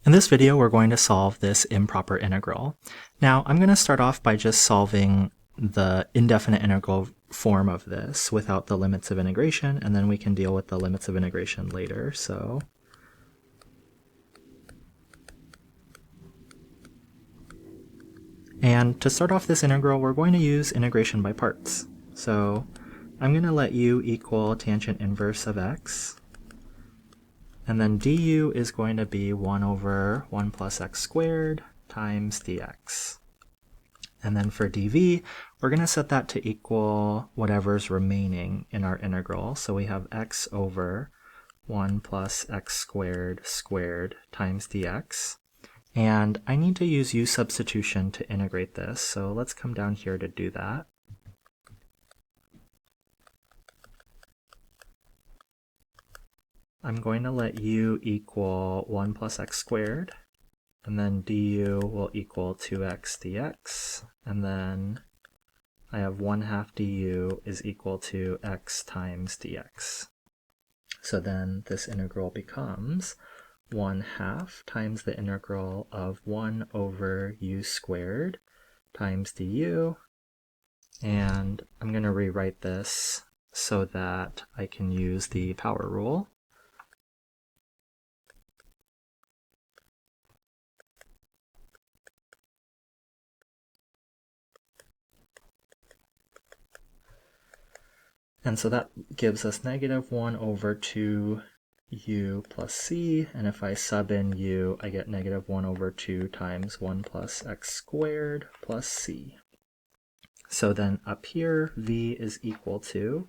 In this video, we're going to solve this improper integral. Now, I'm going to start off by just solving the indefinite integral form of this without the limits of integration, and then we can deal with the limits of integration later. And to start off this integral, we're going to use integration by parts. So I'm going to let u equal tangent inverse of x. And then du is going to be 1 over 1 plus x squared times dx. And then for dv, we're going to set that to equal whatever's remaining in our integral. So we have x over 1 plus x squared squared times dx. And I need to use u substitution to integrate this. So let's come down here to do that. I'm going to let u equal 1 plus x squared, and then du will equal 2x dx, and then I have 1/2 du is equal to x times dx. So then this integral becomes 1/2 times the integral of 1 over u squared times du, and I'm going to rewrite this so that I can use the power rule. And so that gives us negative 1 over 2 u plus c, and if I sub in u, I get negative 1 over 2 times 1 plus x squared plus c. So then up here, v is equal to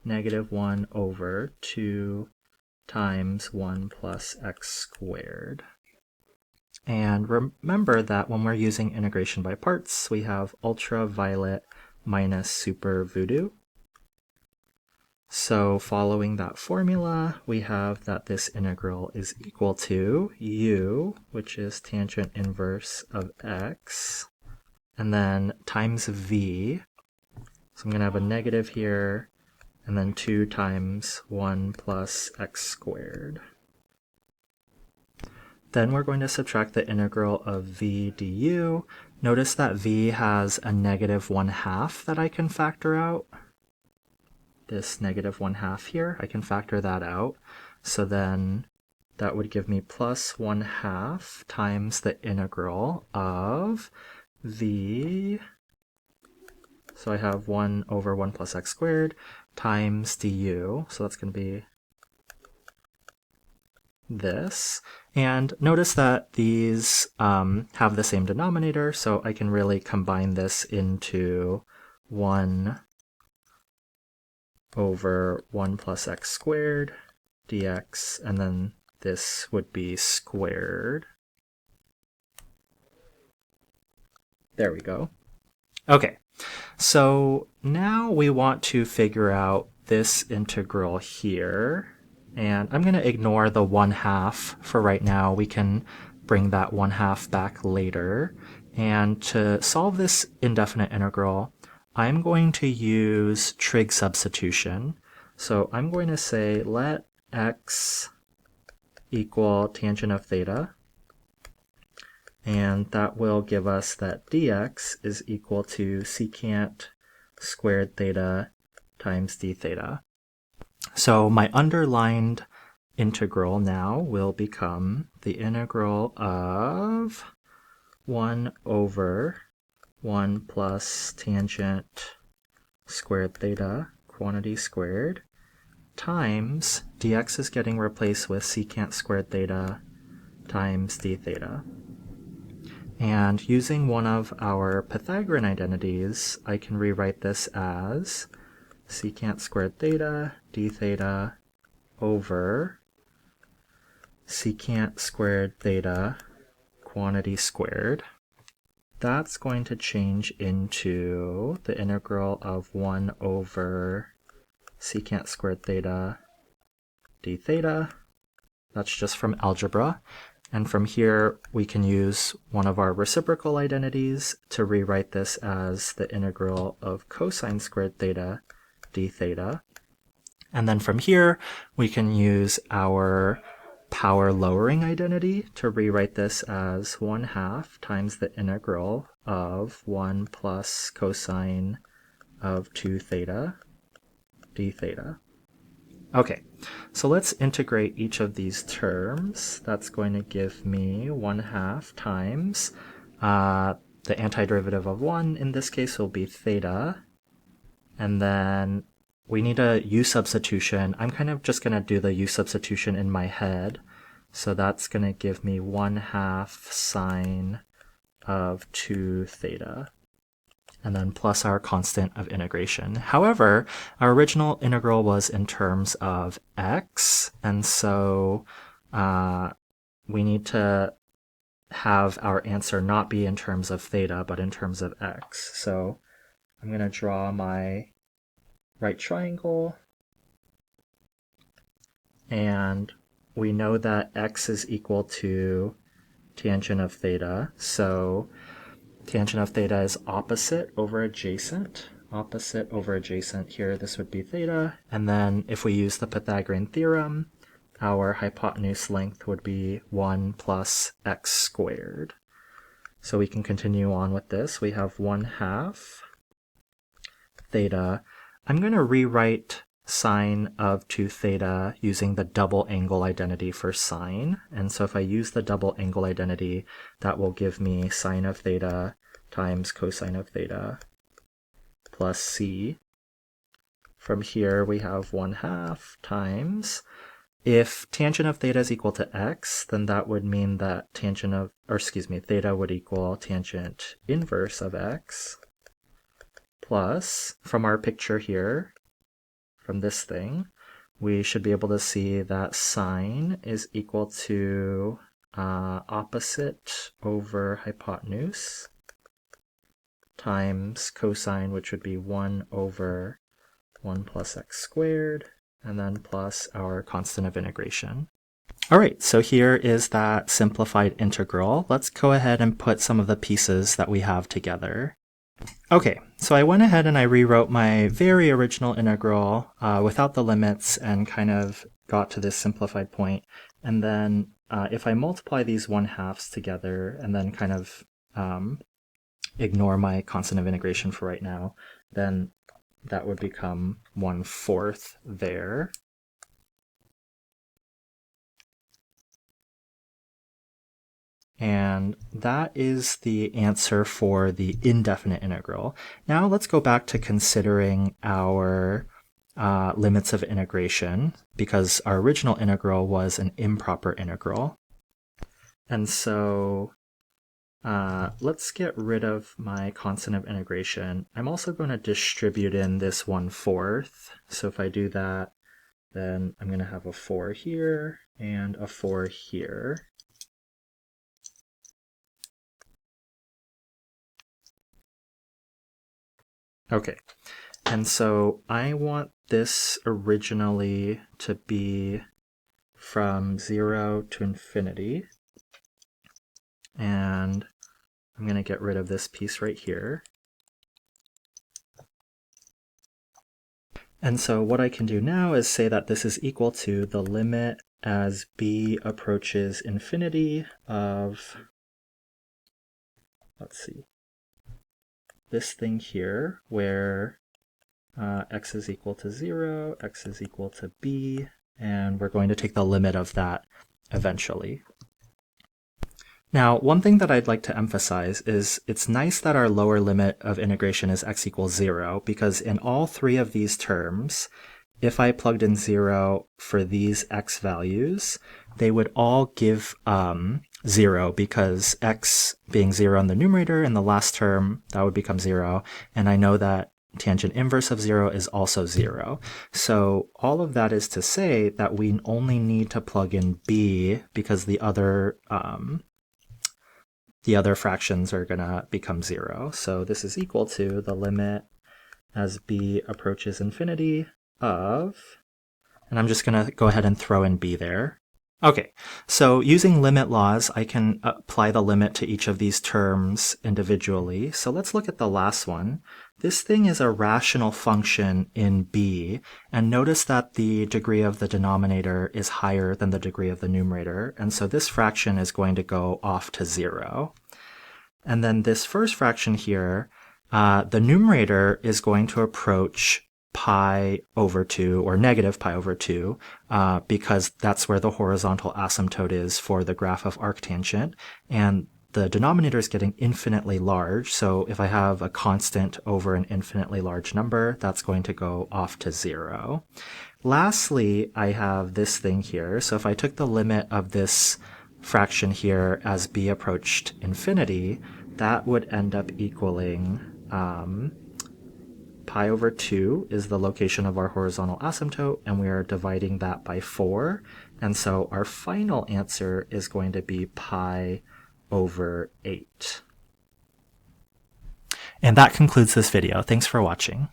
negative 1 over 2 times 1 plus x squared. And remember that when we're using integration by parts, we have ultraviolet minus super voodoo. So following that formula, we have that this integral is equal to u, which is tangent inverse of x, and then times v. So I'm going to have a negative here, and then 2 times 1 plus x squared. Then we're going to subtract the integral of v du. Notice that v has a negative 1/2 that I can factor out. This negative 1/2 here, I can factor that out. So then that would give me plus 1/2 times the integral of v. So I have 1 over 1 plus x squared times du. So that's going to be this. And notice that these have the same denominator, so I can really combine this into 1 over 1 plus x squared dx, and then this would be squared. There we go. Okay, so now we want to figure out this integral here, and I'm going to ignore the 1/2 for right now. We can bring that 1/2 back later. And to solve this indefinite integral, I'm going to use trig substitution. So I'm going to say let x equal tangent of theta, and that will give us that dx is equal to secant squared theta times d theta. So my underlined integral now will become the integral of 1 over 1 plus tangent squared theta, quantity squared, times dx is getting replaced with secant squared theta times d theta. And using one of our Pythagorean identities, I can rewrite this as secant squared theta d theta over secant squared theta quantity squared. That's going to change into the integral of 1 over secant squared theta d theta. That's just from algebra. And from here, we can use one of our reciprocal identities to rewrite this as the integral of cosine squared theta d theta. And then from here, we can use our power lowering identity to rewrite this as 1/2 times the integral of 1 plus cosine of 2 theta d theta. Okay, so let's integrate each of these terms. That's going to give me 1/2 times the antiderivative of 1 in this case will be theta, and then we need a u substitution. I'm kind of just going to do the u substitution in my head, so that's going to give me 1/2 sine of 2 theta, and then plus our constant of integration. However, our original integral was in terms of x, and so we need to have our answer not be in terms of theta, but in terms of x. So I'm going to draw my right triangle, and we know that x is equal to tangent of theta, so tangent of theta is opposite over adjacent. Opposite over adjacent here, this would be theta, and then if we use the Pythagorean theorem, our hypotenuse length would be 1 plus x squared. So we can continue on with this. We have 1/2 theta. I'm going to rewrite sine of 2 theta using the double angle identity for sine. And so if I use the double angle identity, that will give me sine of theta times cosine of theta plus c. From here we have 1/2 times, if tangent of theta is equal to x, then that would mean that theta would equal tangent inverse of x, plus, from our picture here, from this thing, we should be able to see that sine is equal to opposite over hypotenuse times cosine, which would be 1 over 1 plus x squared, and then plus our constant of integration. All right, so here is that simplified integral. Let's go ahead and put some of the pieces that we have together. Okay, so I went ahead and I rewrote my very original integral without the limits and kind of got to this simplified point. And then if I multiply these 1/2s together and then kind of ignore my constant of integration for right now, then that would become 1/4 there. And that is the answer for the indefinite integral. Now let's go back to considering our limits of integration, because our original integral was an improper integral. And so let's get rid of my constant of integration. I'm also going to distribute in this 1/4. So if I do that, then I'm going to have a 4 here and a 4 here. Okay, and so I want this originally to be from 0 to infinity. And I'm going to get rid of this piece right here. And so what I can do now is say that this is equal to the limit as b approaches infinity of, let's see, this thing here where x is equal to 0, x is equal to b, and we're going to take the limit of that eventually. Now, one thing that I'd like to emphasize is it's nice that our lower limit of integration is x equals 0, because in all three of these terms, if I plugged in 0 for these x values, they would all give 0, because x being 0 in the numerator in the last term, that would become 0, and I know that tangent inverse of 0 is also 0. So all of that is to say that we only need to plug in b, because the other fractions are going to become 0. So this is equal to the limit as b approaches infinity of, and I'm just going to go ahead and throw in b there, Okay, so using limit laws, I can apply the limit to each of these terms individually. So let's look at the last one. This thing is a rational function in b, and notice that the degree of the denominator is higher than the degree of the numerator, and so this fraction is going to go off to 0. And then this first fraction here, the numerator is going to approach pi over 2, or negative pi over 2, because that's where the horizontal asymptote is for the graph of arctangent, and the denominator is getting infinitely large, so if I have a constant over an infinitely large number, that's going to go off to 0. Lastly, I have this thing here, so if I took the limit of this fraction here as b approached infinity, that would end up equaling pi over 2 is the location of our horizontal asymptote, and we are dividing that by 4. And so our final answer is going to be pi over 8. And that concludes this video. Thanks for watching.